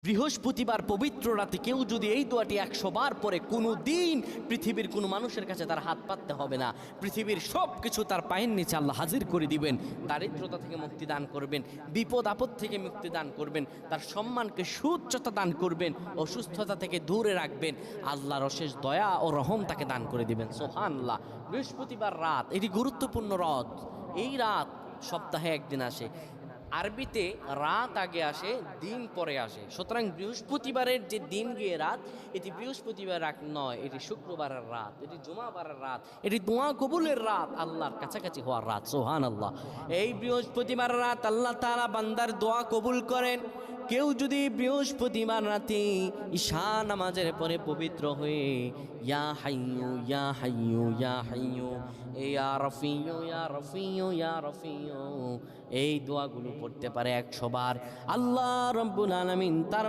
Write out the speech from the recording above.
বৃহস্পতিবার পবিত্র রাতে কেউ যদি এই দোয়াটি 100 বার পরে, কোনো দিন পৃথিবীর কোনো মানুষের কাছে তার হাত পাততে হবে না। পৃথিবীর সব কিছু তার পায়ের নিচে আল্লাহ হাজির করে দিবেন। দারিদ্রতা থেকে মুক্তি দান করবেন, বিপদ আপদ থেকে মুক্তি দান করবেন, তার সম্মানকে সুউচ্চতা দান করবেন, অসুস্থতা থেকে দূরে রাখবেন। আল্লাহর অশেষ দয়া ও রহম তাকে দান করে দিবেন। সুবহানাল্লাহ। বৃহস্পতিবার রাত এটি গুরুত্বপূর্ণ রাত। এই রাত সপ্তাহে একদিন আসে। আরবিতে রাত আগে আসে, দিন পরে আসে। সুতরাং বৃহস্পতিবারের যে দিন গিয়ে রাত, এটি বৃহস্পতিবার রাত নয়, এটি শুক্রবারের রাত, এটি জুমাবারের রাত, এটি দোয়া কবুলের রাত, আল্লাহর কাছাকাছি হওয়ার রাত। সুবহানাল্লাহ। এই বৃহস্পতিবার রাত আল্লাহ তাআলা বান্দার দোয়া কবুল করেন। কেউ যদি বৃহস্পতিবার রাতে ঈশা নামাজের পরে পবিত্র হয়ে ইয়া হাইয়ু ইয়া হাইয়ু ইয়া হাইয়ু ইয়া রফিয়ু ইয়া রফিয়ু ইয়া রফিয়ু এই দোয়াগুলো পড়তে পারে 100 বার, আল্লাহ রাব্বুল আলামিন তার